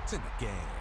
to the game.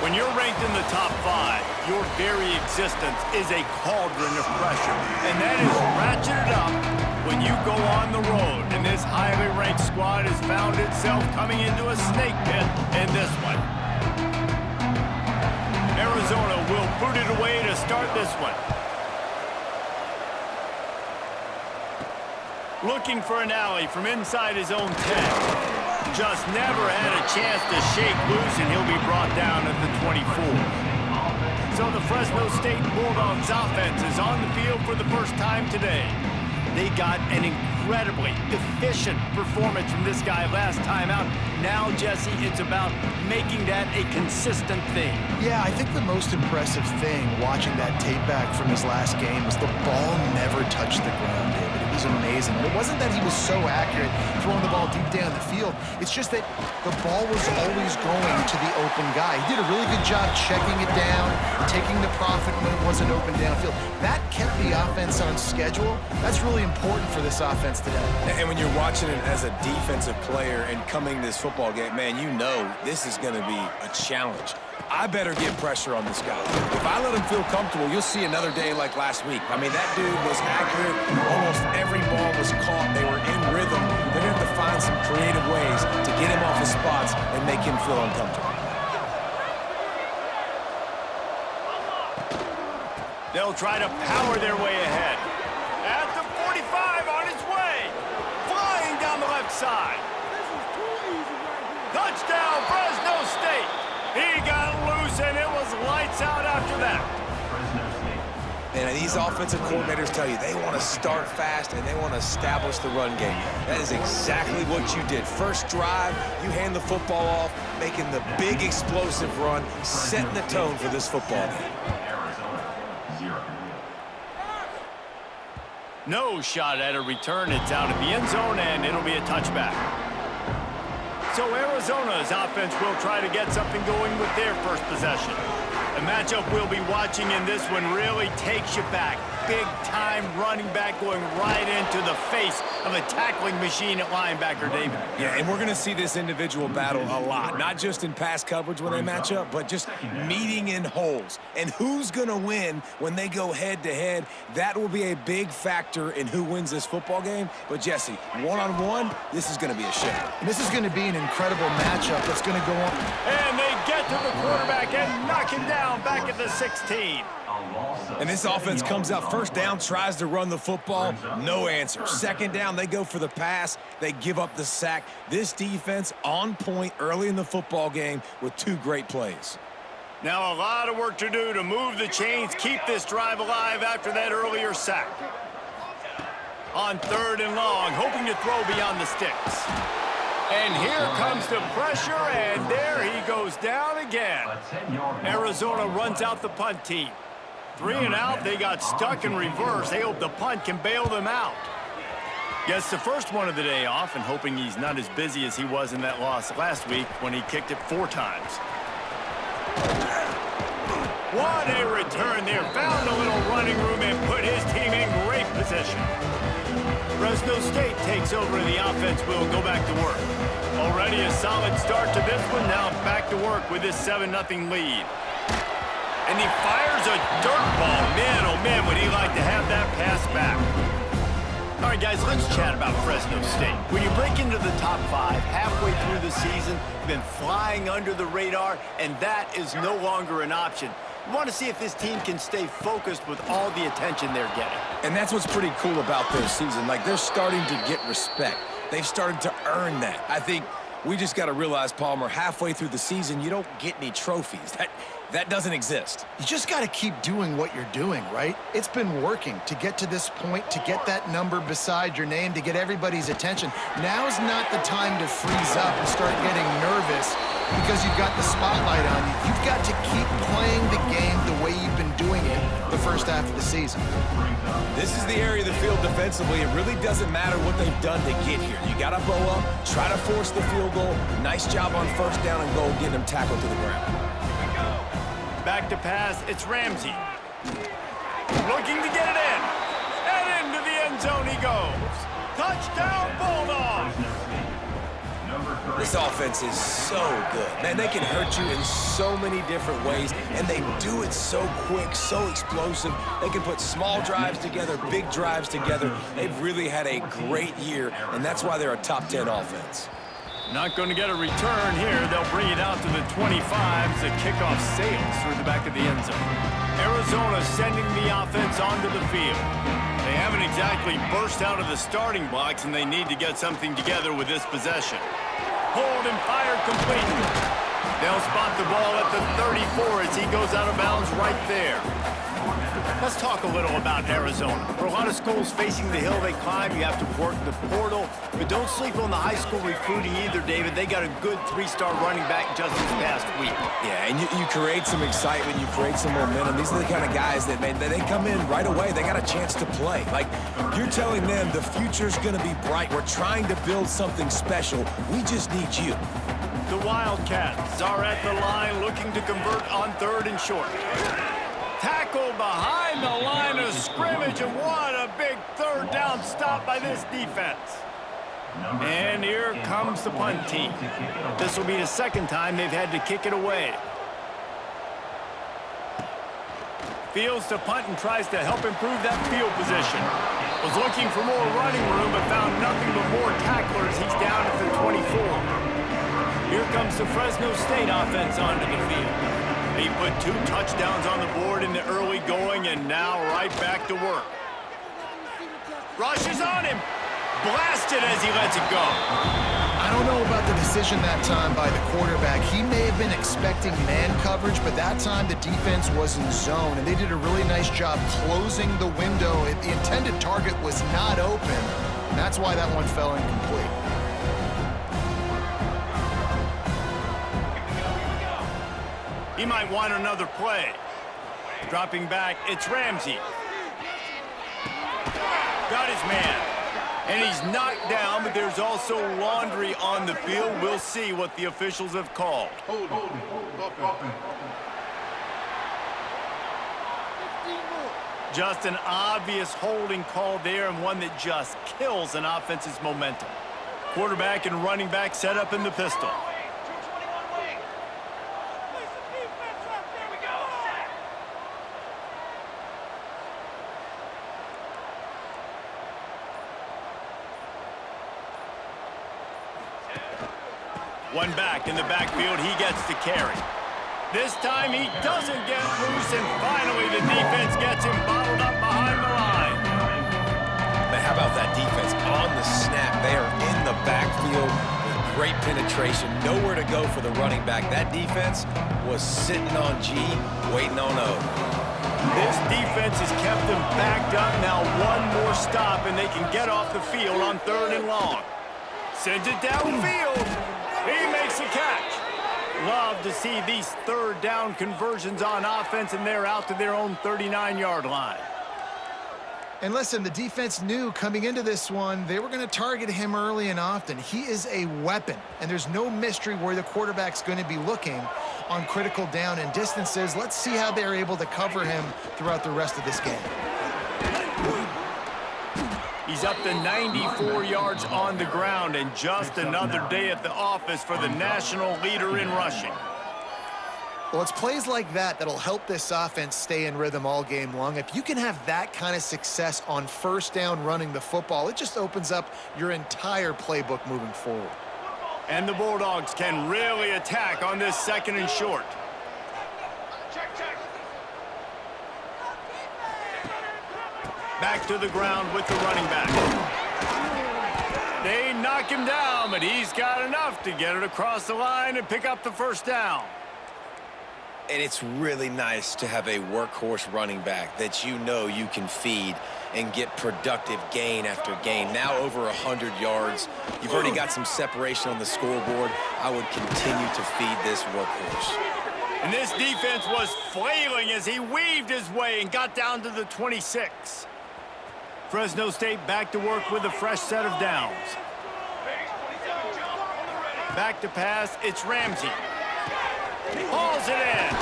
When you're ranked in the top 5, your very existence is a cauldron of pressure. And that is ratcheted up when you go on the road. And this highly ranked squad has found itself coming into a snake pit in this one. Arizona will boot it away to start this one. Looking for an alley from inside his own 10. Just never had a chance to shake loose, and he'll be brought down at the 24. So the Fresno State Bulldogs offense is on the field for the first time today. They got an incredibly efficient performance from this guy last time out. Now, Jesse, it's about making that a consistent thing. Yeah, I think the most impressive thing watching that tape back from his last game was the ball never touched the ground, David. It was amazing. And it wasn't that he was so accurate throwing the ball deep down the field. It's just that the ball was always going to the open guy. He did a really good job checking it down, taking the profit when it wasn't open downfield. That kept the offense on schedule. That's really important for this offense today. And when you're watching it as a defensive player and coming to this football game, man, you know this is going to be a challenge. I better get pressure on this guy. If I let him feel comfortable, you'll see another day like last week. I mean, that dude was accurate. Almost every ball was caught. They were in rhythm. They're going to have to find some creative ways to get him off his spots and make him feel uncomfortable. They'll try to power their way ahead. At the 45 on his way. Flying down the left side. Touchdown, Fresno State. He got loose, and it was lights out after that. And these offensive coordinators tell you they want to start fast and they want to establish the run game. That is exactly what you did. First drive, you hand the football off, making the big explosive run, setting the tone for this football game. No shot at a return. It's out of the end zone, and it'll be a touchback. So Arizona's offense will try to get something going with their first possession. The matchup we'll be watching in this one really takes you back. Big-time running back going right into the face of a tackling machine at linebacker, David. Yeah, and we're going to see this individual battle a lot, not just in pass coverage when they match up, but just meeting in holes. And who's going to win when they go head-to-head? That will be a big factor in who wins this football game. But, Jesse, one-on-one, this is going to be a shame. And this is going to be an incredible matchup that's going to go on. And they get to the quarterback and knock him down back at the 16. And this offense comes out first down, tries to run the football, no answer. Second down, they go for the pass, they give up the sack. This defense on point early in the football game with 2 great plays. Now a lot of work to do to move the chains, keep this drive alive after that earlier sack. On 3rd and long, hoping to throw beyond the sticks. And here comes the pressure, and there he goes down again. Arizona runs out the punt team. 3 and out, they got stuck in reverse. They hope the punt can bail them out. Gets the first one of the day off and hoping he's not as busy as he was in that loss last week when he kicked it 4 times. What a return there. Found a little running room and put his team in great position. Fresno State takes over and the offense will go back to work. Already a solid start to this one. Now back to work with this 7-0 lead. And he fires a dirt ball. Man, oh man, would he like to have that pass back. All right, guys, let's chat about Fresno State. When you break into the top 5 halfway through the season, you've been flying under the radar, and that is no longer an option. You want to see if this team can stay focused with all the attention they're getting. And that's what's pretty cool about their season. Like, they're starting to get respect. They've started to earn that. I think we just got to realize, Palmer, halfway through the season, you don't get any trophies. That doesn't exist. You just got to keep doing what you're doing, right? It's been working to get to this point, to get that number beside your name, to get everybody's attention. Now's not the time to freeze up and start getting nervous because you've got the spotlight on you. You've got to keep playing the game the way you've been doing it the first half of the season. This is the area of the field defensively. It really doesn't matter what they've done to get here. You got to bow up, try to force the field goal. Nice job on first down and goal, getting them tackled to the ground. Back to pass, it's Ramsey. Looking to get it in. And into the end zone he goes. Touchdown, Bulldogs! This offense is so good. Man, they can hurt you in so many different ways, and they do it so quick, so explosive. They can put small drives together, big drives together. They've really had a great year, and that's why they're a top 10 offense. Not going to get a return here. They'll bring it out to the 25 as the kickoff sails through the back of the end zone. Arizona sending the offense onto the field. They haven't exactly burst out of the starting blocks, and they need to get something together with this possession. Pulled and fired completely. They'll spot the ball at the 34 as he goes out of bounds right there. Let's talk a little about Arizona. For a lot of schools facing the hill they climb, you have to work the portal. But don't sleep on the high school recruiting either, David. They got a good 3-star running back just this past week. Yeah, and you create some excitement, you create some momentum. These are the kind of guys that, man, they come in right away. They got a chance to play. Like, you're telling them the future's going to be bright. We're trying to build something special. We just need you. The Wildcats are at the line looking to convert on 3rd and short. Tackle behind the line of scrimmage, and what a big 3rd down stop by this defense. And here comes the punt team. This will be the 2nd time they've had to kick it away. Fields to punt and tries to help improve that field position. Was looking for more running room, but found nothing but more tacklers. He's down at the 24. Here comes the Fresno State offense onto the field. He put 2 touchdowns on the board in the early going, and now right back to work. Rushes on him. Blasted as he lets it go. I don't know about the decision that time by the quarterback. He may have been expecting man coverage, but that time the defense was in zone, and they did a really nice job closing the window. The intended target was not open, and that's why that one fell incomplete. He might want another play. Dropping back, it's Ramsey. Got his man. And he's knocked down, but there's also laundry on the field. We'll see what the officials have called. Holding. 15 more. Just an obvious holding call there, and one that just kills an offense's momentum. Quarterback and running back set up in the pistol. One back in the backfield, he gets the carry. This time he doesn't get loose, and finally the defense gets him bottled up behind the line. Man, how about that defense on the snap? They are in the backfield with great penetration. Nowhere to go for the running back. That defense was sitting on G, waiting on O. This defense has kept them backed up. Now one more stop, and they can get off the field on 3rd and long. Sends it downfield. He makes a catch. Love to see these 3rd down conversions on offense, and they're out to their own 39-yard line. And listen, the defense knew coming into this one, they were going to target him early and often. He is a weapon, and there's no mystery where the quarterback's going to be looking on critical down and distances. Let's see how they're able to cover him throughout the rest of this game. He's up to 94 yards on the ground, and just another day at the office for the national leader in rushing. Well, it's plays like that that'll help this offense stay in rhythm all game long. If you can have that kind of success on 1st down running the football, it just opens up your entire playbook moving forward. And the Bulldogs can really attack on this 2nd and short. Back to the ground with the running back. They knock him down, but he's got enough to get it across the line and pick up the 1st down. And it's really nice to have a workhorse running back that you know you can feed and get productive gain after gain. Now over 100 yards. You've already got some separation on the scoreboard. I would continue to feed this workhorse. And this defense was flailing as he weaved his way and got down to the 26. Fresno State back to work with a fresh set of downs. Back to pass, it's Ramsey. Hauls it in.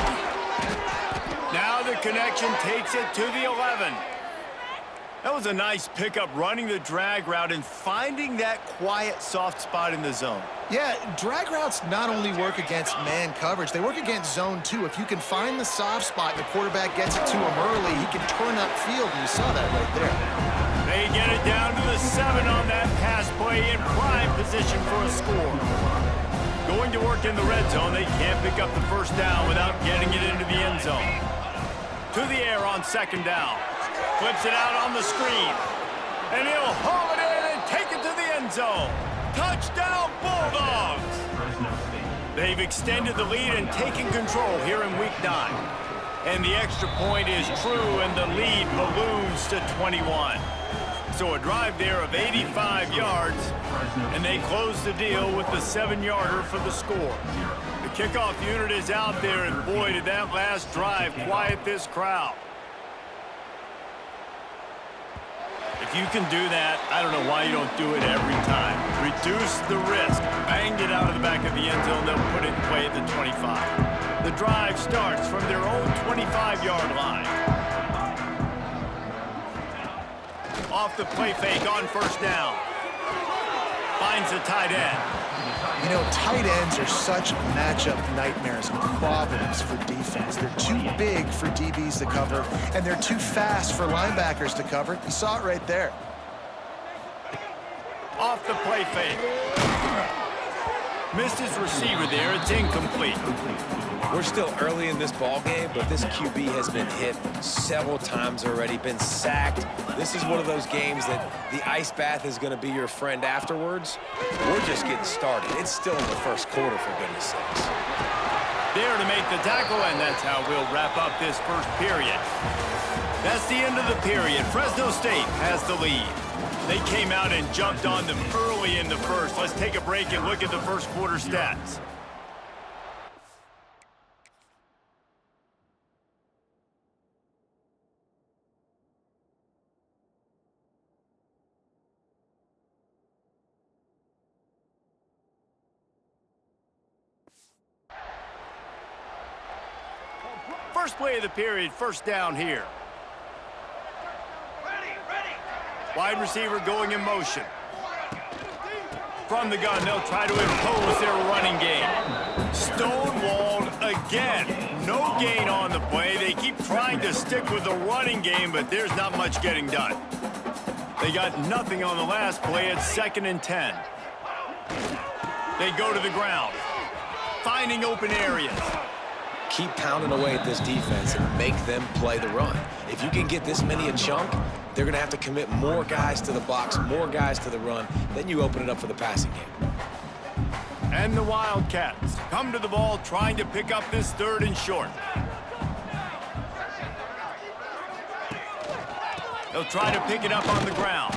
Now the connection takes it to the 11. That was a nice pickup, running the drag route and finding that quiet, soft spot in the zone. Yeah, drag routes not only work against man coverage, they work against zone too. If you can find the soft spot and the quarterback gets it to him early, he can turn upfield, and you saw that right there. They get it down to the 7 on that pass play, in prime position for a score. Going to work in the red zone, they can't pick up the 1st down without getting it into the end zone. To the air on 2nd down. Flips it out on the screen. And he'll haul it in and take it to the end zone. Touchdown, Bulldogs! They've extended the lead and taken control here in Week 9. And the extra point is true, and the lead balloons to 21. So a drive there of 85 yards, and they close the deal with the 7-yarder for the score. The kickoff unit is out there, and boy, did that last drive quiet this crowd. If you can do that, I don't know why you don't do it every time. Reduce the risk. Bang it out of the back of the end zone. They'll put it in play at the 25. The drive starts from their own 25-yard line. Off the play fake on 1st down. Finds the tight end. You know, tight ends are such matchup nightmares and problems for defense. They're too big for DBs to cover, and they're too fast for linebackers to cover. You saw it right there. Off the play fake. Missed his receiver there. It's incomplete. We're still early in this ball game, but this QB has been hit several times already, been sacked. This is one of those games that the ice bath is going to be your friend afterwards. We're just getting started. It's still in the 1st quarter, for goodness sakes. There to make the tackle, and that's how we'll wrap up this 1st period. That's the end of the period. Fresno State has the lead. They came out and jumped on them early in the 1st. Let's take a break and look at the 1st quarter stats. First play of the period, 1st down here. Wide receiver going in motion. From the gun, they'll try to impose their running game. Stonewalled again. No gain on the play. They keep trying to stick with the running game, but there's not much getting done. They got nothing on the last play. It's 2nd and 10. They go to the ground, finding open areas. Keep pounding away at this defense and make them play the run. If you can get this many a chunk, they're going to have to commit more guys to the box, more guys to the run. Then you open it up for the passing game. And the Wildcats come to the ball trying to pick up this 3rd and short. They'll try to pick it up on the ground.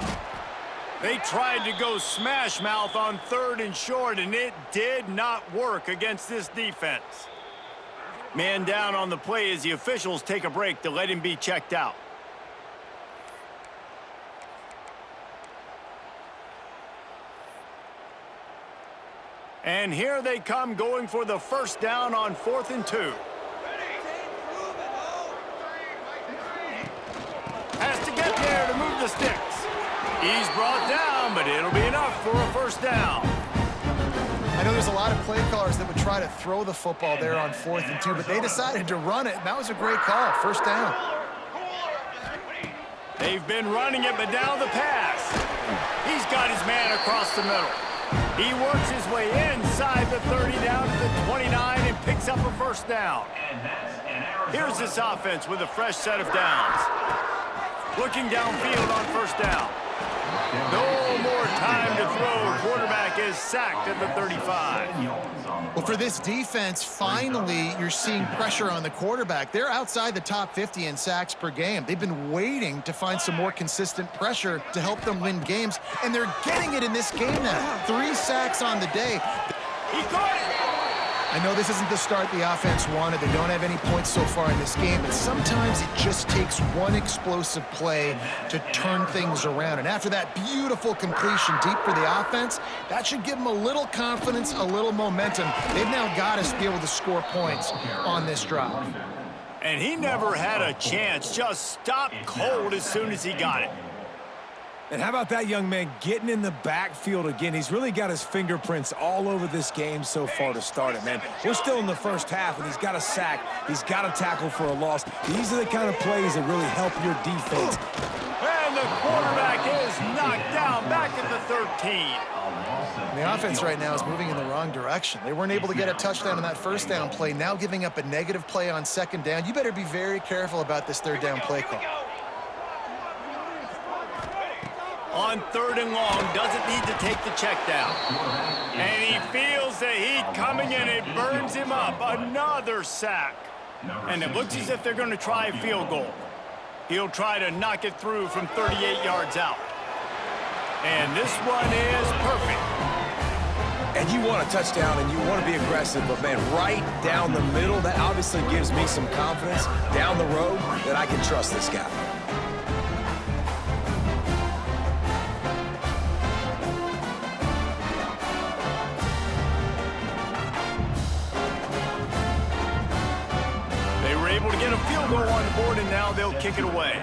They tried to go smash mouth on 3rd and short, and it did not work against this defense. Man down on the play as the officials take a break to let him be checked out. And here they come going for the 1st down on 4th and 2. Has to get there to move the sticks. He's brought down, but it'll be enough for a 1st down. I know there's a lot of play callers that would try to throw the football there on 4th and 2, but they decided to run it, and that was a great call. 1st down. They've been running it, but now the pass. He's got his man across the middle. He works his way inside the 30 down to the 29 and picks up a 1st down. Here's this offense with a fresh set of downs. Looking downfield on 1st down. No more time to throw. Quarterback is sacked at the 35. Well, for this defense, finally, you're seeing pressure on the quarterback. They're outside the top 50 in sacks per game. They've been waiting to find some more consistent pressure to help them win games, and they're getting it in this game now. 3 sacks on the day. He got it! I know this isn't the start the offense wanted. They don't have any points so far in this game, but sometimes it just takes one explosive play to turn things around. And after that beautiful completion deep for the offense, that should give them a little confidence, a little momentum. They've now got to be able to score points on this drive. And he never had a chance. Just stopped cold as soon as he got it. And how about that young man getting in the backfield again? He's really got his fingerprints all over this game so far to start it, man. We're still in the 1st half, and he's got a sack. He's got a tackle for a loss. These are the kind of plays that really help your defense. And the quarterback is knocked down back at the 13. The offense right now is moving in the wrong direction. They weren't able to get a touchdown on that 1st down play, now giving up a negative play on 2nd down. You better be very careful about this 3rd down play call. On 3rd and long, doesn't need to take the check down. And he feels the heat coming in. It burns him up. Another sack. And it looks as if they're going to try a field goal. He'll try to knock it through from 38 yards out. And this one is perfect. And you want a touchdown and you want to be aggressive, but man, right down the middle, that obviously gives me some confidence down the road that I can trust this guy. Able to get a field goal on the board, and now they'll kick it away.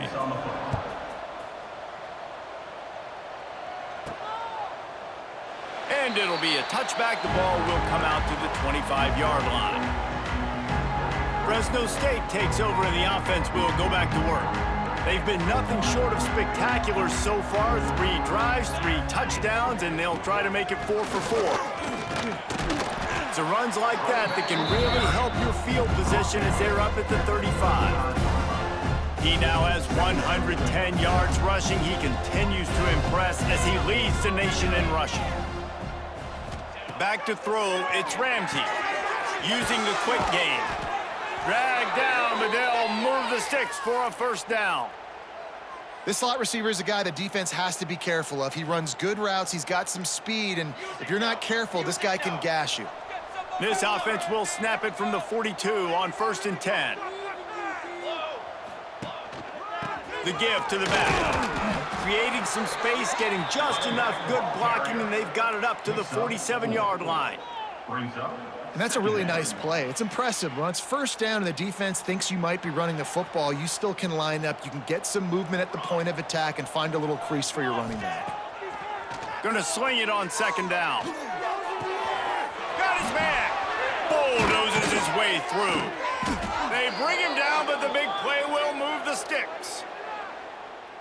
And it'll be a touchback. The ball will come out to the 25-yard line. Fresno State takes over, and the offense will go back to work. They've been nothing short of spectacular so far. 3 drives, 3 touchdowns, and they'll try to make it 4 for 4. It's runs like that can really help your field position as they're up at the 35. He now has 110 yards rushing. He continues to impress as he leads the nation in rushing. Back to throw, it's Ramsey using the quick game. Dragged down, but they'll move the sticks for a 1st down. This slot receiver is a guy the defense has to be careful of. He runs good routes, he's got some speed, and if you're not careful, this guy can gash you. This offense will snap it from the 42 on 1st and 10. The give to the back. Creating some space, getting just enough good blocking, and they've got it up to the 47-yard line. And that's a really nice play. It's impressive. When it's first down and the defense thinks you might be running the football, you still can line up. You can get some movement at the point of attack and find a little crease for your running back. Gonna sling it on second down. Got his man. Bulldozes his way through. They bring him down, but the big play will move the sticks.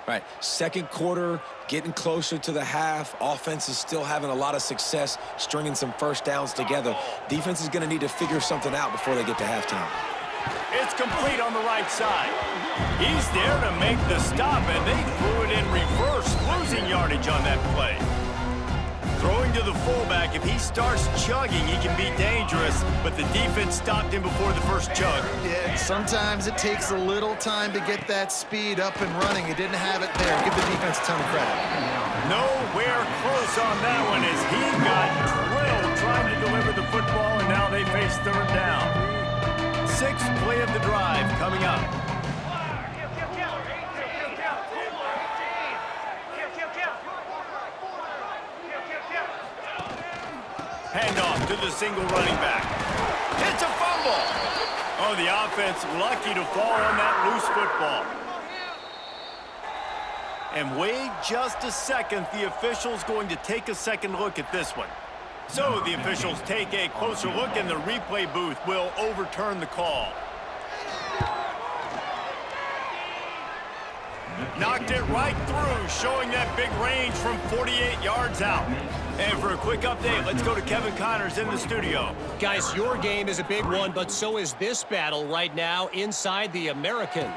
Right, second quarter, getting closer to the half. Offense is still having a lot of success stringing some first downs together. Defense is going to need to figure something out before they get to halftime. It's complete on the right side. He's there to make the stop, and they threw it in reverse, losing yardage on that play. Throwing to the fullback, if he starts chugging, he can be dangerous, but the defense stopped him before the first chug. Yeah, sometimes it takes a little time to get that speed up and running. He didn't have it there. Give the defense a ton of credit. Nowhere close on that one as he got drilled trying to deliver the football, and now they face third down. Sixth play of the drive coming up. Handoff to the single running back. It's a fumble. Oh, the offense lucky to fall on that loose football. And wait just a second. The official's going to take a second look at this one. So the officials take a closer look, and the replay booth will overturn the call. Knocked it right through, showing that big range from 48 yards out. And for a quick update, let's go to Kevin Connors in the studio. Guys, your game is a big one, but so is this battle right now inside the American.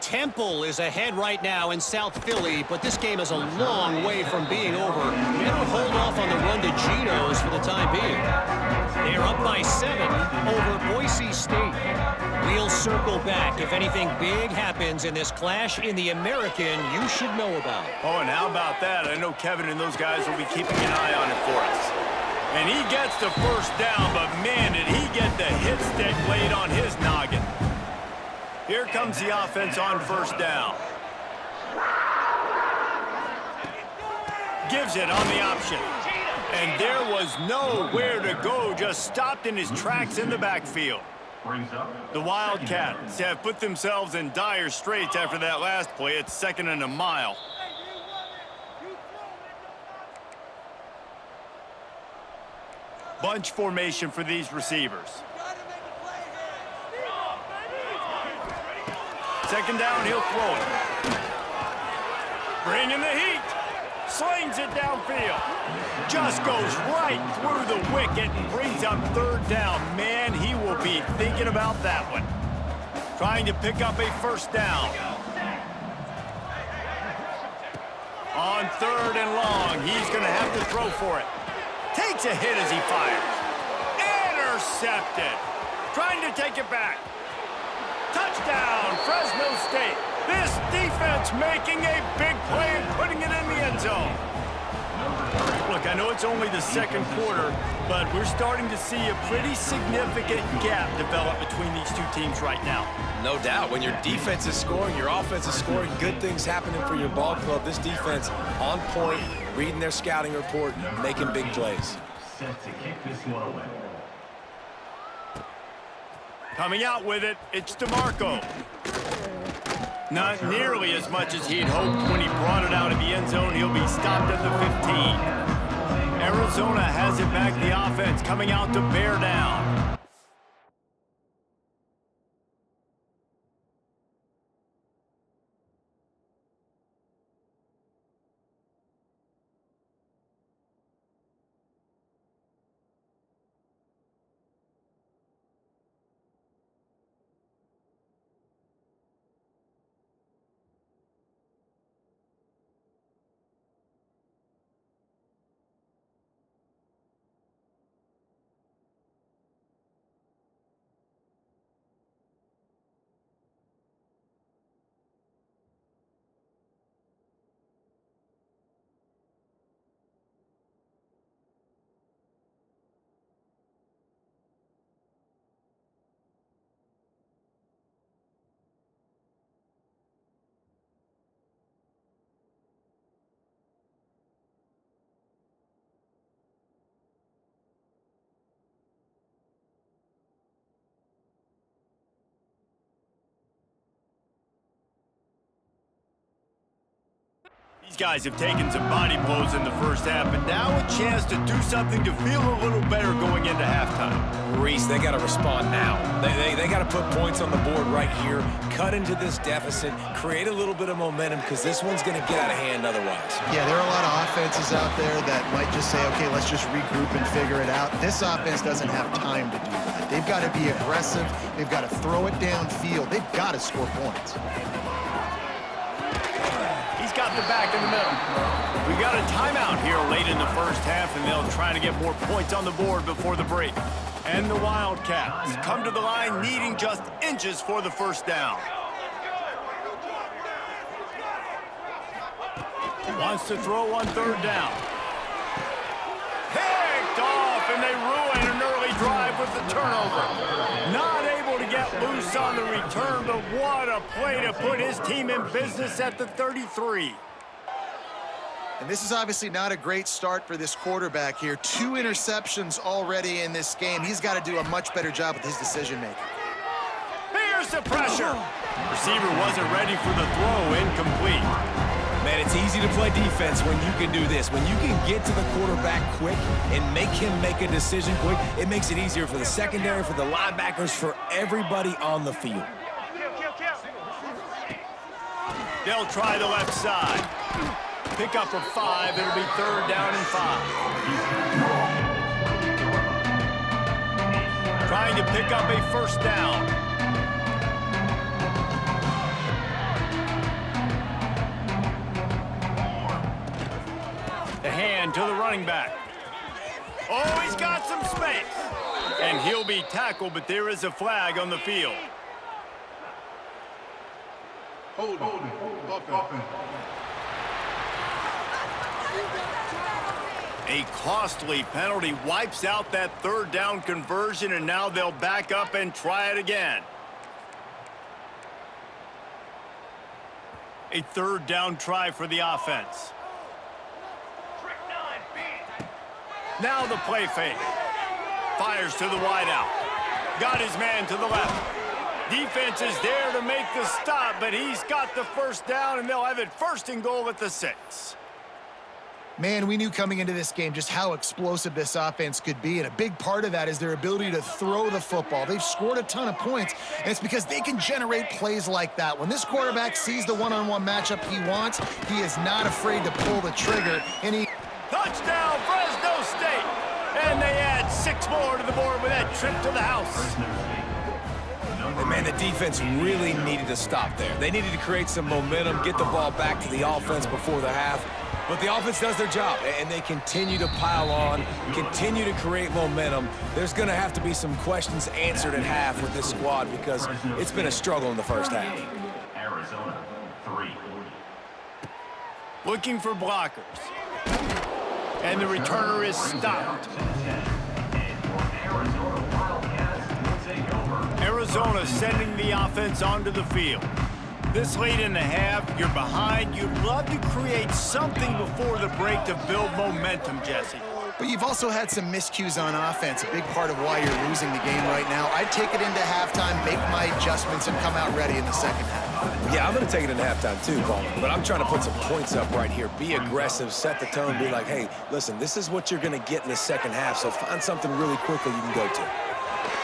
Temple is ahead right now in South Philly, but this game is a long way from being over. Better hold off on the run to Geno's for the time being. They're up by 7 over Boise State. We'll circle back if anything big happens in this clash in the American you should know about. Oh, and how about that? I know Kevin and those guys will be keeping an eye on it for us. And he gets the first down, but man, did he get the hit stick laid on his noggin. Here comes the offense on first down. Gives it on the option. And there was nowhere to go, just stopped in his tracks in the backfield. The Wildcats have put themselves in dire straits after that last play. It's 2nd and a mile. Bunch formation for these receivers. Second down, he'll throw it. Bringing the heat. Slings it downfield. Just goes right through the wicket and brings up third down. Man, he will be thinking about that one. Trying to pick up a first down. On 3rd and long, he's going to have to throw for it. Takes a hit as he fires. Intercepted. Trying to take it back. Touchdown, Fresno State. This defense making a big play and putting it in the end zone. Look, I know it's only the second quarter, but we're starting to see a pretty significant gap develop between these two teams right now. No doubt. When your defense is scoring, your offense is scoring, good things happening for your ball club. This defense on point, reading their scouting report, making big plays. Set to kick this one away. Coming out with it, it's DeMarco. Not nearly as much as he'd hoped when he brought it out of the end zone. He'll be stopped at the 15. Arizona has it back, the offense coming out to bear down. These guys have taken some body blows in the first half, but now a chance to do something to feel a little better going into halftime. Reese, they got to respond now. They got to put points on the board right here, cut into this deficit, create a little bit of momentum, because this one's going to get out of hand otherwise. Yeah, there are a lot of offenses out there that might just say, okay, let's just regroup and figure it out. This offense doesn't have time to do that. They've got to be aggressive. They've got to throw it downfield. They've got to score points. He's got the back in the middle. We've got a timeout here late in the first half, and they'll try to get more points on the board before the break. And the Wildcats come to the line needing just inches for the first down. Wants to throw on third down. Picked off, and they ruin an early drive with the turnover. Not able to get loose on the return, but what a play to put his team in business at the 33. And this is obviously not a great start for this quarterback here. 2 interceptions already in this game. He's got to do a much better job with his decision-making. Here's the pressure. Receiver wasn't ready for the throw, incomplete. Man, it's easy to play defense when you can do this. When you can get to the quarterback quick and make him make a decision quick, it makes it easier for the secondary, for the linebackers, for everybody on the field. They'll try the left side. Pick up a 5. It'll be third down and 5. Trying to pick up a first down. The hand to the running back. Oh, he's got some space. And he'll be tackled, but there is a flag on the field. Hold it. A costly penalty wipes out that third down conversion, and now they'll back up and try it again. A third down try for the offense. Now the play fake. Fires to the wideout. Got his man to the left. Defense is there to make the stop, but he's got the first down, and they'll have it first and goal at the 6. Man, we knew coming into this game just how explosive this offense could be, and a big part of that is their ability to throw the football. They've scored a ton of points, and it's because they can generate plays like that. When this quarterback sees the one-on-one matchup he wants, he is not afraid to pull the trigger, and he... Touchdown, Fresno State! And they add 6 more to the board with that trip to the house. And man, the defense really needed to stop there. They needed to create some momentum, get the ball back to the offense before the half. But the offense does their job, and they continue to pile on, continue to create momentum. There's going to have to be some questions answered at half with this squad because it's been a struggle in the first half. Arizona, 3. Looking for blockers. And the returner is stopped. Arizona sending the offense onto the field. This late in the half, you're behind. You'd love to create something before the break to build momentum, Jesse. But you've also had some miscues on offense, a big part of why you're losing the game right now. I'd take it into halftime, make my adjustments, and come out ready in the second half. Yeah, I'm going to take it into halftime too, Paul. But I'm trying to put some points up right here. Be aggressive, set the tone, be like, hey, listen, this is what you're going to get in the second half, so find something really quickly you can go to.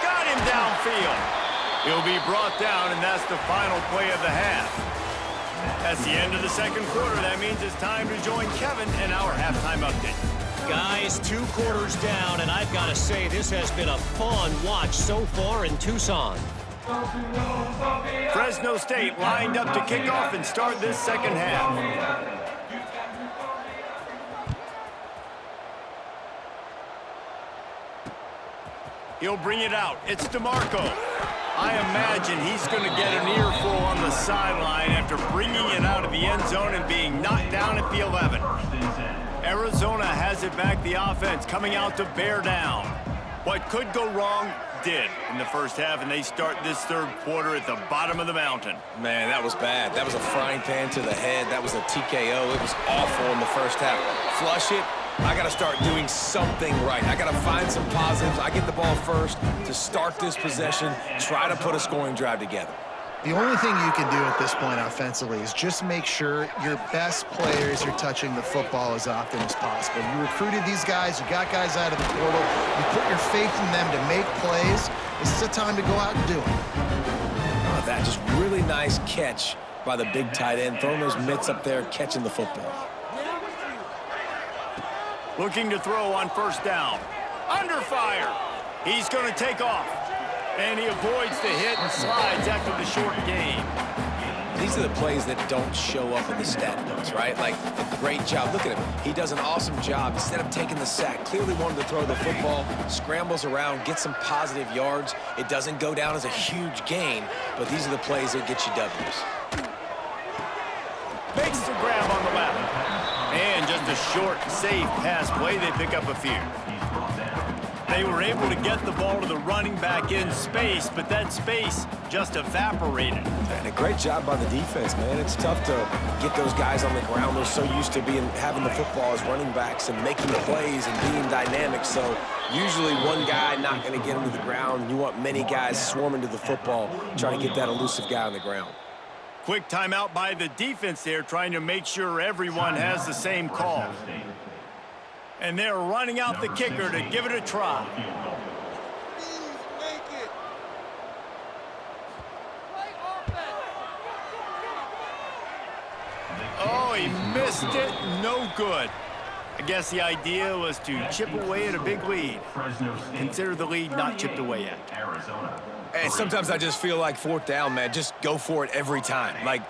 Got him downfield. He'll be brought down, and that's the final play of the half. That's the end of the second quarter. That means it's time to join Kevin in our halftime update. Guys, 2 quarters down, and I've got to say this has been a fun watch so far in Tucson. Fresno State lined up to kick off and start this second half. He'll bring it out. It's DeMarco. I imagine he's going to get an earful on the sideline after bringing it out of the end zone and being knocked down at the 11. Arizona has it back, the offense coming out to bear down. What could go wrong did in the first half, and they start this third quarter at the bottom of the mountain. Man, that was bad. That was a frying pan to the head. That was a TKO. It was awful in the first half. Flush it. I got to start doing something right. I got to find some positives. I get the ball first to start this possession, try to put a scoring drive together. The only thing you can do at this point offensively is just make sure your best players are touching the football as often as possible. You recruited these guys, you got guys out of the portal, you put your faith in them to make plays. This is a time to go out and do it. Oh, that just really nice catch by the big tight end, throwing those mitts up there, catching the football. Looking to throw on first down. Under fire. He's going to take off. And he avoids the hit and slides after the short gain. These are the plays that don't show up in the stat books, right? Like, a great job. Look at him. He does an awesome job. Instead of taking the sack, clearly wanted to throw the football, scrambles around, gets some positive yards. It doesn't go down as a huge gain, but these are the plays that get you W's. Makes the grab on the left. And just a short, safe pass play. They pick up a few. They were able to get the ball to the running back in space, but that space just evaporated. And a great job by the defense, man. It's tough to get those guys on the ground. They're so used to having the football as running backs and making plays and being dynamic. So usually one guy not going to get him to the ground. You want many guys swarming to the football, trying to get that elusive guy on the ground. Quick timeout by the defense there, trying to make sure everyone has the same call. And they're running out the kicker to give it a try. Oh, he missed it. No good. I guess the idea was to chip away at a big lead. Consider the lead not chipped away yet. And sometimes I just feel like fourth down, man, just go for it every time. Like,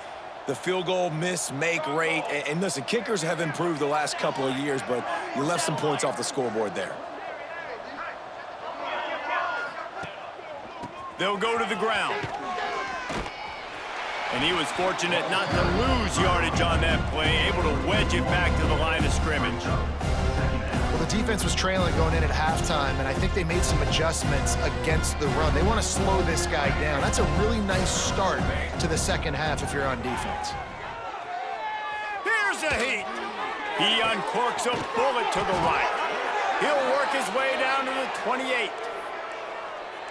the field goal miss-make rate. And listen, kickers have improved the last couple of years, but you left some points off the scoreboard there. They'll go to the ground. And he was fortunate not to lose yardage on that play, able to wedge it back to the line of scrimmage. Well, the defense was trailing going in at halftime, and I think they made some adjustments against the run. They want to slow this guy down. That's a really nice start to the second half if you're on defense. Here's a heat. He uncorks a bullet to the right. He'll work his way down to the 28.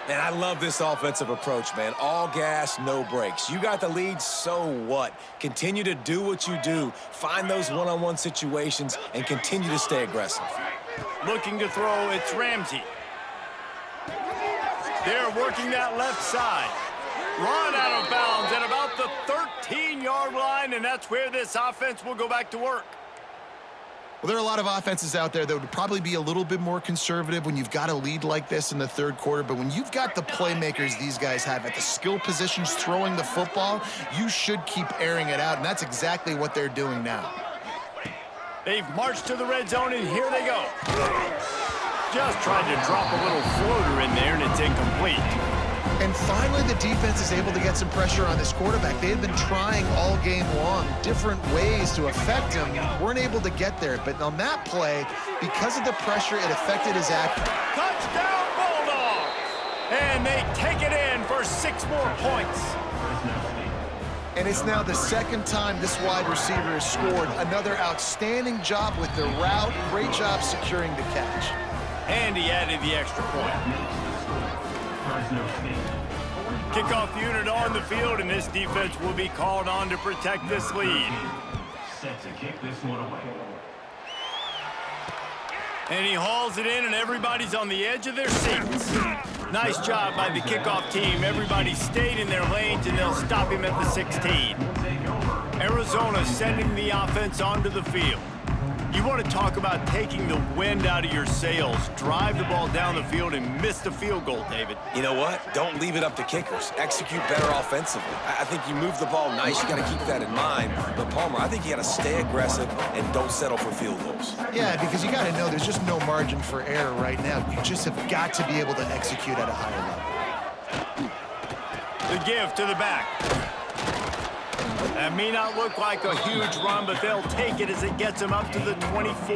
And I love this offensive approach, man. All gas, no brakes. You got the lead, so what? Continue to do what you do. Find those one-on-one situations and continue to stay aggressive. Looking to throw, it's Ramsey. They're working that left side. Run out of bounds at about the 13-yard line, and that's where this offense will go back to work. Well, there are a lot of offenses out there that would probably be a little bit more conservative when you've got a lead like this in the third quarter, but when you've got the playmakers these guys have at the skill positions throwing the football, you should keep airing it out, and that's exactly what they're doing now. They've marched to the red zone, and here they go. Just tried to drop a little floater in there, and it's incomplete. And finally, the defense is able to get some pressure on this quarterback. They had been trying all game long different ways to affect him. Weren't able to get there. But on that play, because of the pressure, it affected his act. Touchdown, Bulldogs! And they take it in for 6 more points. And it's now the second time this wide receiver has scored. Another outstanding job with the route. Great job securing the catch. And he added the extra point. Kickoff unit on the field, and this defense will be called on to protect this lead. Set to kick this one away. And he hauls it in, and everybody's on the edge of their seats. Nice job by the kickoff team. Everybody stayed in their lanes, and they'll stop him at the 16. Arizona sending the offense onto the field. You want to talk about taking the wind out of your sails. Drive the ball down the field and miss the field goal, David. You know what? Don't leave it up to kickers. Execute better offensively. I think you move the ball nice. You got to keep that in mind. But, Palmer, I think you got to stay aggressive and don't settle for field goals. Yeah, because you got to know there's just no margin for error right now. You just have got to be able to execute at a higher level. The give to the back. That may not look like a huge run, but they'll take it as it gets them up to the 24.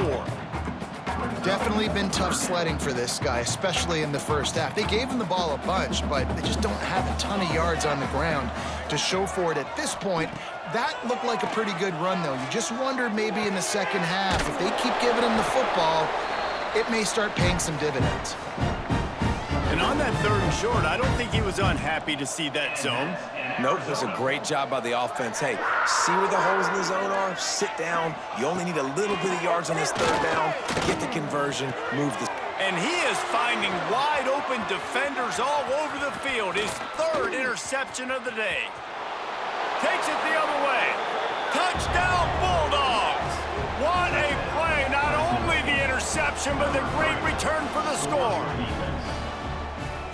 Definitely been tough sledding for this guy, especially in the first half. They gave him the ball a bunch, but they just don't have a ton of yards on the ground to show for it at this point. That looked like a pretty good run, though. You just wondered maybe in the second half, if they keep giving him the football, it may start paying some dividends. And on that 3rd and short, I don't think he was unhappy to see that zone. Nope, it was a great job by the offense. Hey, see where the holes in the zone are? Sit down. You only need a little bit of yards on this 3rd down. Get the conversion, move the... And he is finding wide-open defenders all over the field. His 3rd interception of the day. Takes it the other way. Touchdown, Bulldogs! What a play. Not only the interception, but the great return for the score.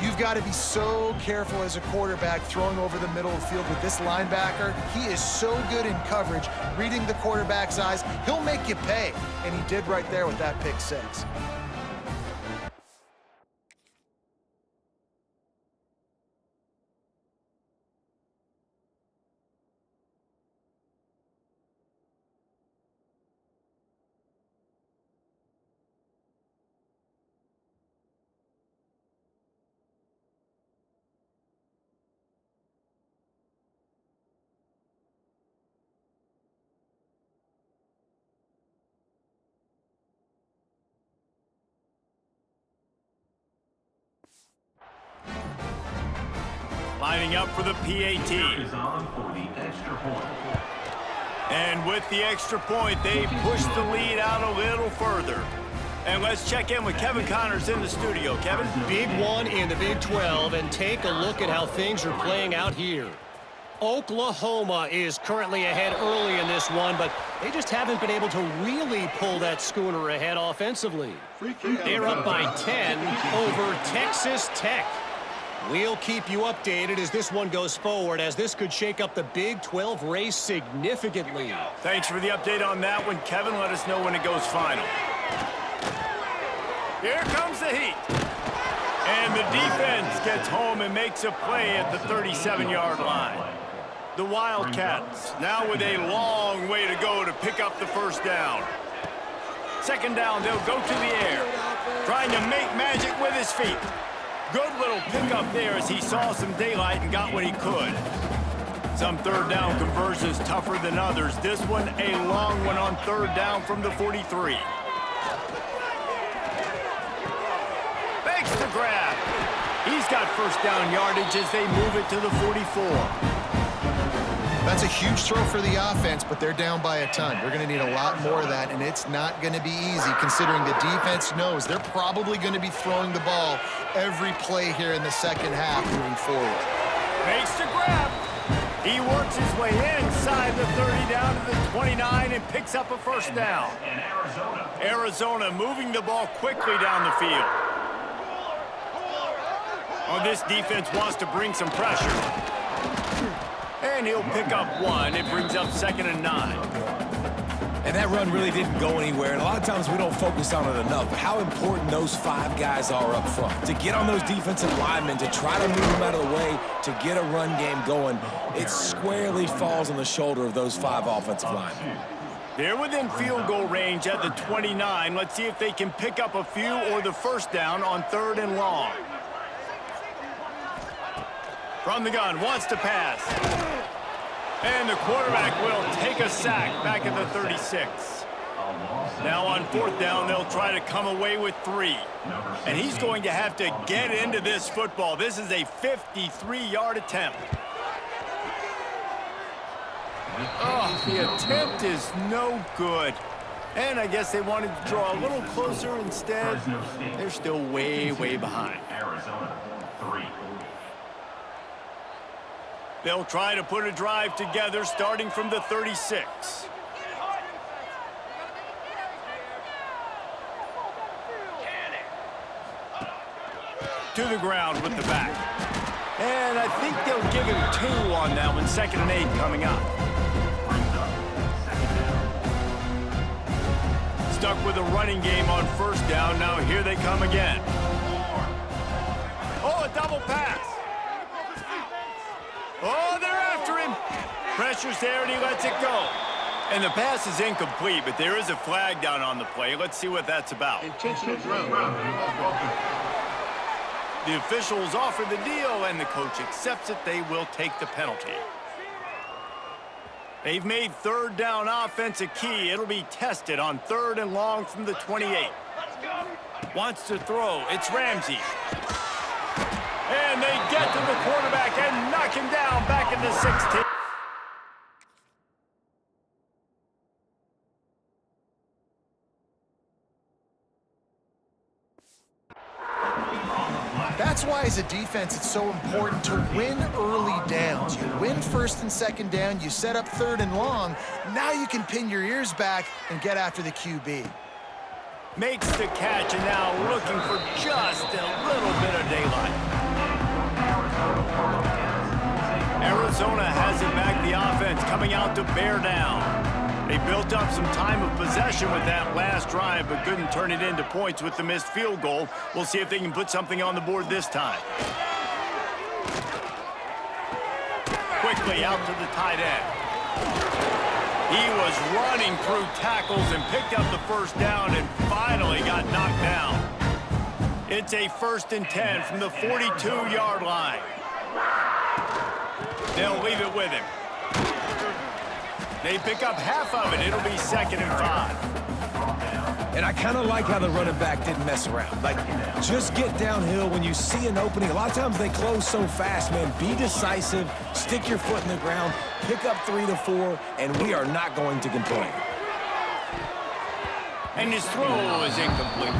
You've got to be so careful as a quarterback throwing over the middle of the field with this linebacker. He is so good in coverage, reading the quarterback's eyes. He'll make you pay, and he did right there with that pick 6. Lining up for the PAT. Is on for the extra point. And with the extra point, they push the lead out a little further. And let's check in with Kevin Connors in the studio. Kevin? Big one in the Big 12, and take a look at how things are playing out here. Oklahoma is currently ahead early in this one, but they just haven't been able to really pull that schooner ahead offensively. They're up by 10 over Texas Tech. We'll keep you updated as this one goes forward, as this could shake up the Big 12 race significantly. Thanks for the update on that one, Kevin. Let us know when it goes final. Here comes the heat. And the defense gets home and makes a play at the 37-yard line. The Wildcats now with a long way to go to pick up the 1st down. 2nd down, they'll go to the air, trying to make magic with his feet. Good little pickup there as he saw some daylight and got what he could. Some 3rd down conversions tougher than others. This one a long one on 3rd down from the 43. Makes the grab. He's got 1st down yardage as they move it to the 44. That's a huge throw for the offense, but they're down by a ton. They're going to need a lot more of that, and it's not going to be easy considering the defense knows they're probably going to be throwing the ball every play here in the 2nd half moving forward. Makes the grab. He works his way inside the 30 down to the 29 and picks up a 1st down. Arizona moving the ball quickly down the field. Oh, this defense wants to bring some pressure. And he'll pick up 1. It brings up 2nd and 9. And that run really didn't go anywhere, and a lot of times we don't focus on it enough, but how important those 5 guys are up front. To get on those defensive linemen, to try to move them out of the way, to get a run game going, it squarely falls on the shoulder of those 5 offensive linemen. They're within field goal range at the 29. Let's see if they can pick up a few or the 1st down on 3rd and long. From the gun, wants to pass. And the quarterback will take a sack back at the 36. Now on 4th down, they'll try to come away with 3. And he's going to have to get into this football. This is a 53-yard attempt. Oh, the attempt is no good. And I guess they wanted to draw a little closer instead. They're still way, way behind. Arizona, 3. They'll try to put a drive together starting from the 36. To the ground with the back. And I think they'll give him 2 on that one. 2nd and 8 coming up. Stuck with a running game on 1st down. Now here they come again. Oh, a double pass. Oh, they're after him. Pressure's there, and he lets it go. And the pass is incomplete, but there is a flag down on the play. Let's see what that's about. Intentional ground. The officials offer the deal, and the coach accepts it. They will take the penalty. They've made 3rd down offense a key. It'll be tested on 3rd and long from the 28. Wants to throw. It's Ramsey. and they get to the quarterback and knock him down back in the 16. That's why, as a defense, it's so important to win early downs. You win first and second down, you set up third and long. Now you can pin your ears back and get after the QB. Makes the catch, and now looking for just a little bit of daylight. Arizona has it back, the offense coming out to bear down. They built up some time of possession with that last drive, but couldn't turn it into points with the missed field goal. We'll see if they can put something on the board this time. Quickly out to the tight end. He was running through tackles and picked up the first down and finally got knocked down. It's a 1st and 10 from the 42-yard line. They'll leave it with him. They pick up half of it. It'll be 2nd and 5. And I kind of like how the running back didn't mess around. Like, just get downhill when you see an opening. A lot of times they close so fast, man. Be decisive, stick your foot in the ground, pick up 3 to 4, and we are not going to complain. And his throw is incomplete.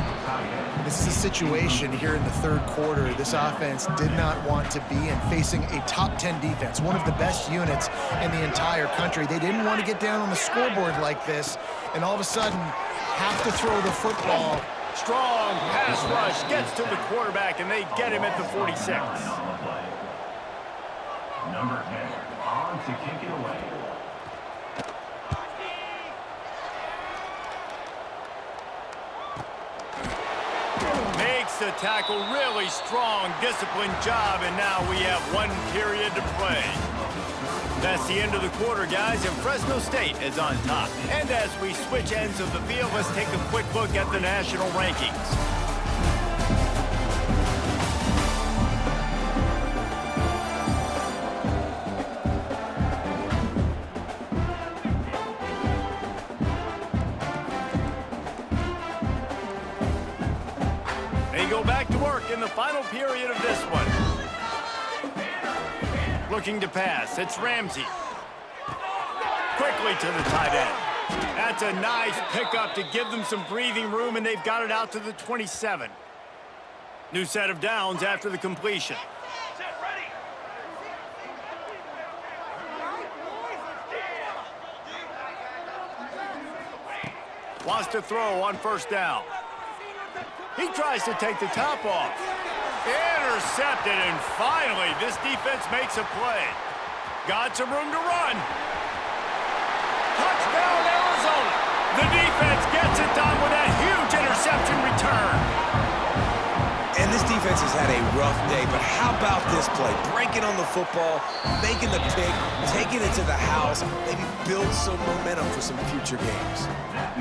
This is a situation here in the third quarter this offense did not want to be in, facing a top 10 defense, one of the best units in the entire country. They didn't want to get down on the scoreboard like this, and all of a sudden have to throw the football. Strong pass rush gets to the quarterback, and they get him at the 46. Number 10, on to kick it away. Makes the tackle, really strong, disciplined job, and now we have 1 period to play. That's the end of the quarter, guys, and Fresno State is on top. And as we switch ends of the field, let's take a quick look at the national rankings. They go back to work in the final period of this one. Looking to pass, it's Ramsey. Quickly to the tight end. That's a nice pickup to give them some breathing room, and they've got it out to the 27. New set of downs after the completion. Wants to throw on 1st down. He tries to take the top off. Intercepted, and finally, this defense makes a play. Got some room to run. Touchdown, Arizona. The defense gets it done with that huge interception return. And this defense has had a rough day, but how about this play? Breaking on the football, making the pick, taking it to the house, maybe build some momentum for some future games.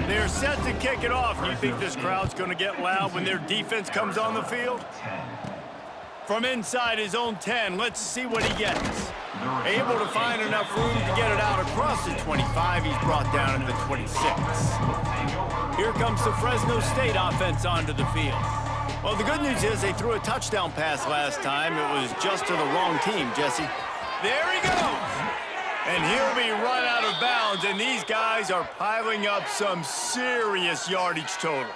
They're set to kick it off. Do you think this crowd's going to get loud when their defense comes on the field? From inside his own 10, let's see what he gets. Able to find enough room to get it out across the 25. He's brought down at the 26. Here comes the Fresno State offense onto the field. Well, the good news is they threw a touchdown pass last time. It was just to the wrong team, Jesse. There he goes. And he'll be run out of bounds, and these guys are piling up some serious yardage totals.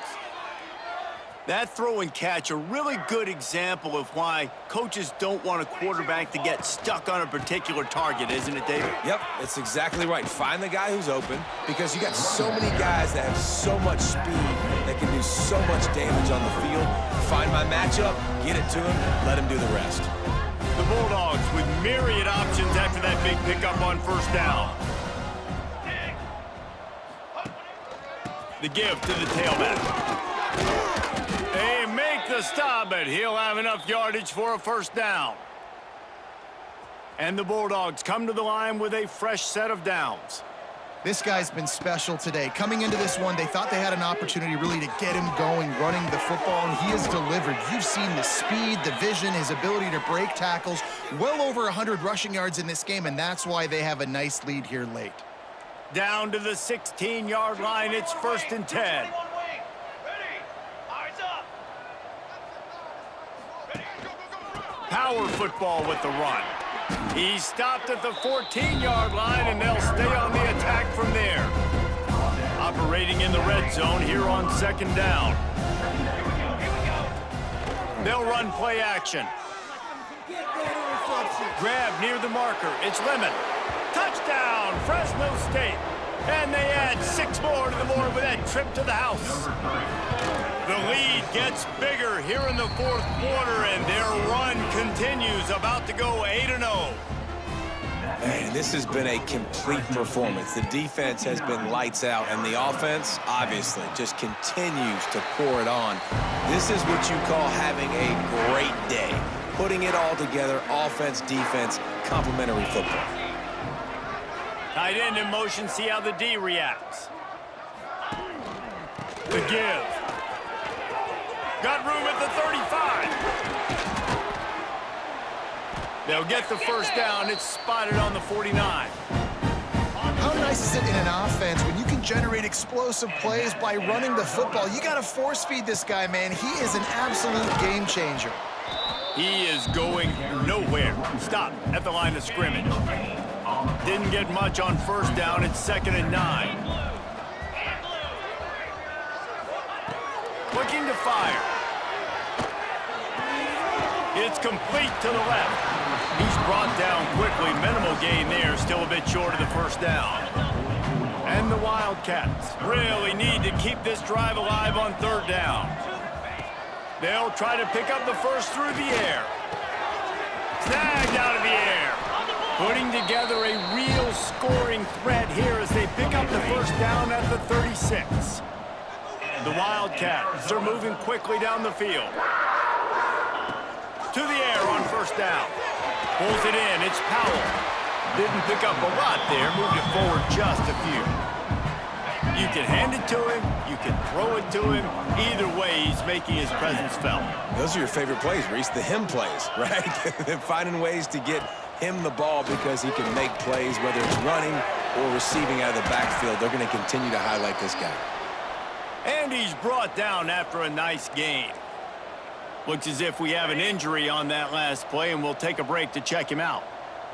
That throw and catch, a really good example of why coaches don't want a quarterback to get stuck on a particular target, isn't it, David? Yep, that's exactly right. Find the guy who's open, because you got so many guys that have so much speed that can do so much damage on the field. Find my matchup, get it to him, let him do the rest. The Bulldogs with myriad options after that big pickup on 1st down. The give to the tailback. They make the stop, but he'll have enough yardage for a 1st down. And the Bulldogs come to the line with a fresh set of downs. This guy's been special today. Coming into this one, they thought they had an opportunity really to get him going, running the football, and he has delivered. You've seen the speed, the vision, his ability to break tackles. Well over 100 rushing yards in this game, and that's why they have a nice lead here late. Down to the 16-yard line, it's 1st and 10. power football with the run. He's stopped at the 14-yard line, and they'll stay on the attack from there. Operating in the red zone here on second down. They'll run play action. Grab near the marker. It's Lemon. Touchdown, Fresno State. And they add 6 more to the board with that trip to the house. The lead gets bigger here in the fourth quarter, and their run continues, about to go 8-0. Man, this has been a complete performance. The defense has been lights out, and the offense, obviously, just continues to pour it on. This is what you call having a great day. Putting it all together, offense, defense, complementary football. Tight end in motion, see how the D reacts. The give. Got room at the 35. They'll get the first down. It's spotted on the 49. How nice is it in an offense when you can generate explosive plays by running the football? You got to force feed this guy, man. He is an absolute game changer. He is going nowhere. Stop at the line of scrimmage. Didn't get much on first down. It's 2nd and 9. Looking to fire. It's complete to the left. He's brought down quickly. Minimal gain there. Still a bit short of the first down. And the Wildcats really need to keep this drive alive on 3rd down. They'll try to pick up the first through the air. Snagged out of the air. Putting together a real scoring threat here as they pick up the first down at the 36. The Wildcats are moving quickly down the field. To the air on first down. Pulls it in. It's Powell. Didn't pick up a lot there. Moved it forward just a few. You can hand it to him. You can throw it to him. Either way, he's making his presence felt. Those are your favorite plays, Reese, the him plays, right? Finding ways to get him the ball because he can make plays, whether it's running or receiving out of the backfield. They're going to continue to highlight this guy. And he's brought down after a nice gain. Looks as if we have an injury on that last play, and we'll take a break to check him out.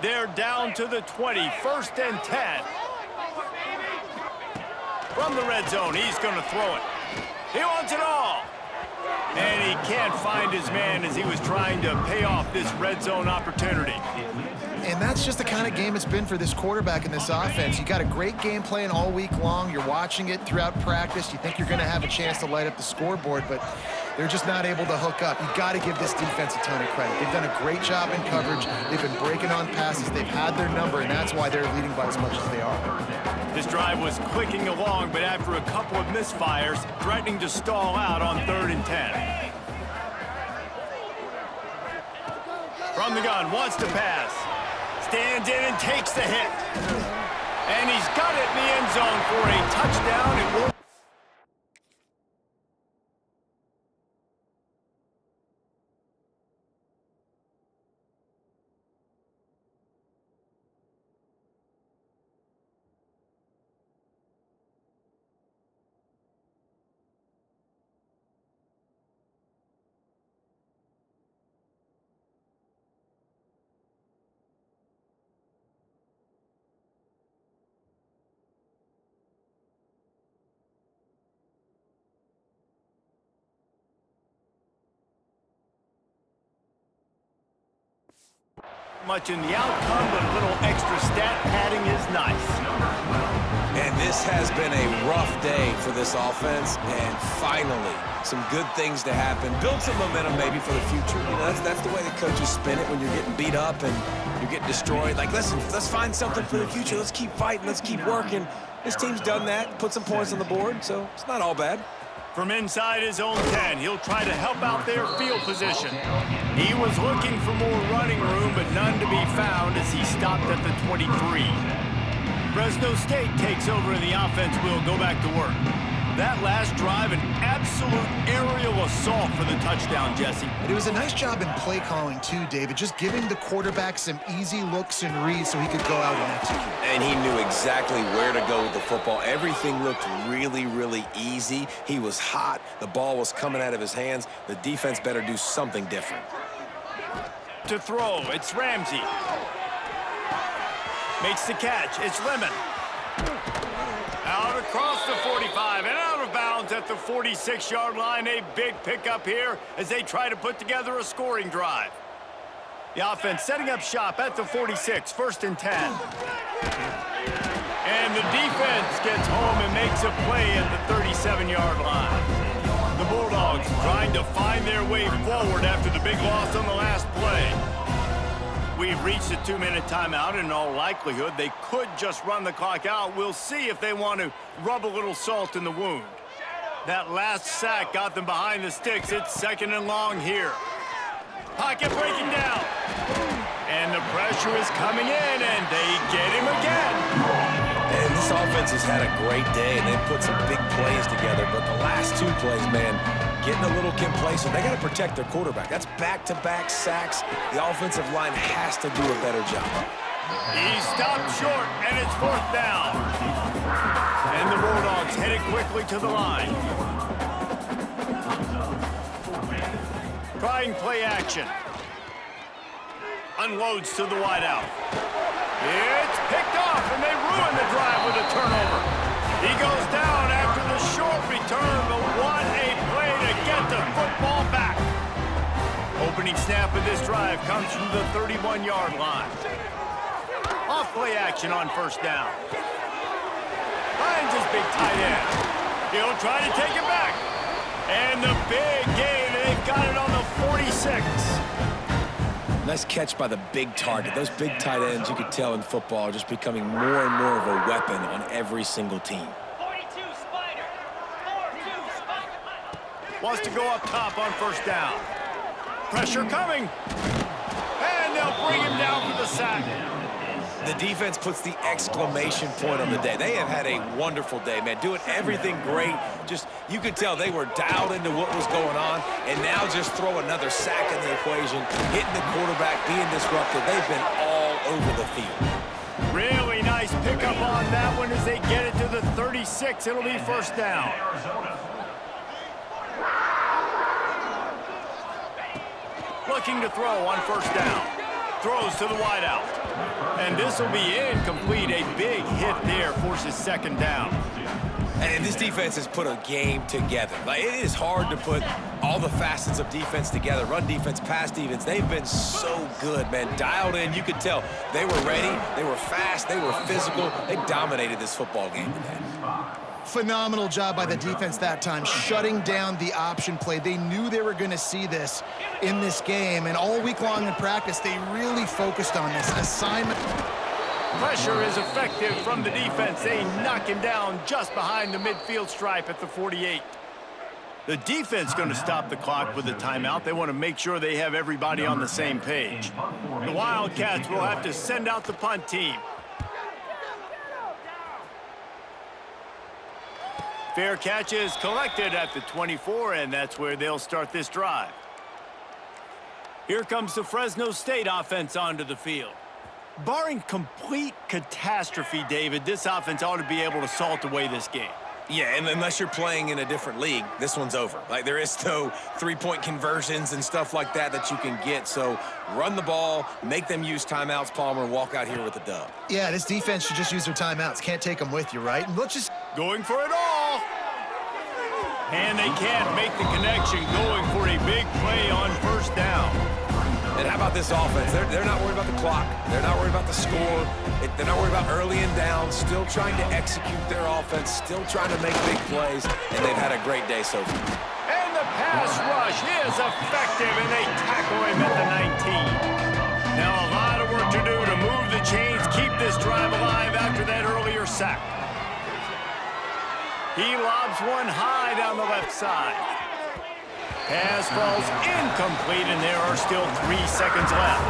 They're down to the 20, 1st and 10. From the red zone, he's going to throw it. He wants it all. And he can't find his man as he was trying to pay off this red zone opportunity. And that's just the kind of game it's been for this quarterback in this offense. You got a great game plan all week long. You're watching it throughout practice. You think you're going to have a chance to light up the scoreboard, but they're just not able to hook up. You got to give this defense a ton of credit. They've done a great job in coverage. They've been breaking on passes. They've had their number, and that's why they're leading by as much as they are. This drive was clicking along, but after a couple of misfires, threatening to stall out on 3rd and 10. From the gun, wants to pass. Stands in and takes the hit. And he's got it in the end zone for a touchdown. It will much in the outcome, but a little extra stat padding is nice. And this has been a rough day for this offense, and finally, some good things to happen. Build some momentum maybe for the future. You know, that's the way the coaches spin it when you're getting beat up and you're getting destroyed. Like, listen, let's find something for the future. Let's keep fighting. Let's keep working. This team's done that, put some points on the board, so it's not all bad. From inside his own 10, he'll try to help out their field position. He was looking for more running room, but none to be found as he stopped at the 23. Fresno State takes over and the offense will go back to work. That last drive, an absolute aerial assault for the touchdown, Jesse. But it was a nice job in play calling, too, David, just giving the quarterback some easy looks and reads so he could go out and execute. And he knew exactly where to go with the football. Everything looked really, really easy. He was hot. The ball was coming out of his hands. The defense better do something different. To throw, it's Ramsey. Makes the catch, it's Lemon. Out across the 45 and out of bounds at the 46-yard line. A big pickup here as they try to put together a scoring drive. The offense setting up shop at the 46, 1st and 10. And the defense gets home and makes a play at the 37-yard line. The Bulldogs trying to find their way forward after the big loss on the last play. We've reached a 2-minute timeout, and in all likelihood, they could just run the clock out. We'll see if they want to rub a little salt in the wound. That last sack got them behind the sticks. It's 2nd and long here. Pocket breaking down. And the pressure is coming in, and they get him again. And this offense has had a great day, and they've put some big plays together. But the last 2 plays, man, getting a little complacent. They got to protect their quarterback. That's back-to-back sacks. The offensive line has to do a better job. He stopped short, and it's 4th down. And the Bulldogs headed quickly to the line. Trying play action. Unloads to the wideout. It's picked off, and they ruin the drive with a turnover. He goes down after the short return, but what a play to get the football back. Opening snap of this drive comes from the 31-yard line. Off play action on 1st down. Finds his big tight end. He'll try to take it back. And the big gain, they've got it on the 46. Nice catch by the big target. Those big tight ends, you could tell in football, are just becoming more and more of a weapon on every single team. 42 Spider. 42 Spider. Wants to go up top on 1st down. Pressure coming. And they'll bring him down for the sack. The defense puts the exclamation point on the day. They have had a wonderful day, man. Doing everything great. Just, you could tell they were dialed into what was going on, and now just throw another sack in the equation, hitting the quarterback, being disruptive. They've been all over the field. Really nice pickup on that one as they get it to the 36. It'll be 1st down. Looking to throw on 1st down. Throws to the wideout. And this will be incomplete. A big hit there forces 2nd down. And this defense has put a game together. Like, it is hard to put all the facets of defense together. Run defense, pass defense. They've been so good, man. Dialed in. You could tell they were ready. They were fast. They were physical. They dominated this football game today. Phenomenal job by the defense that time, shutting down the option play. They knew they were going to see this in this game, and all week long in practice, they really focused on this assignment. Pressure is effective from the defense. They knock him down just behind the midfield stripe at the 48. The defense going to stop the clock with a timeout. They want to make sure they have everybody on the same page. The Wildcats will have to send out the punt team. Fair catch is collected at the 24, and that's where they'll start this drive. Here comes the Fresno State offense onto the field. Barring complete catastrophe, David, this offense ought to be able to salt away this game. Yeah, and unless you're playing in a different league, this one's over. Like, there is no three-point conversions and stuff like that that you can get. So run the ball, make them use timeouts, Palmer, and walk out here with a dub. Yeah, this defense should just use their timeouts. Can't take them with you, right? And let's just... Going for it all. And they can't make the connection, going for a big play on 1st down. And how about this offense? They're not worried about the clock. They're not worried about the score. They're not worried about early and down. Still trying to execute their offense. Still trying to make big plays. And they've had a great day so far. And the pass rush is effective, and they tackle him at the 19. Now a lot of work to do to move the chains, keep this drive alive after that earlier sack. He lobs one high down the left side. Pass falls incomplete, and there are still 3 seconds left.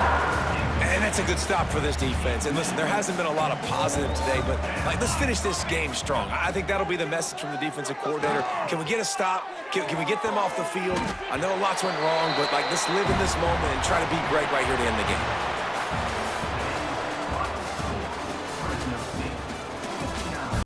And that's a good stop for this defense. And listen, there hasn't been a lot of positive today, but let's finish this game strong. I think that'll be the message from the defensive coordinator. Can we get a stop? Can we get them off the field? I know lots went wrong, but let's live in this moment and try to be great right here to end the game.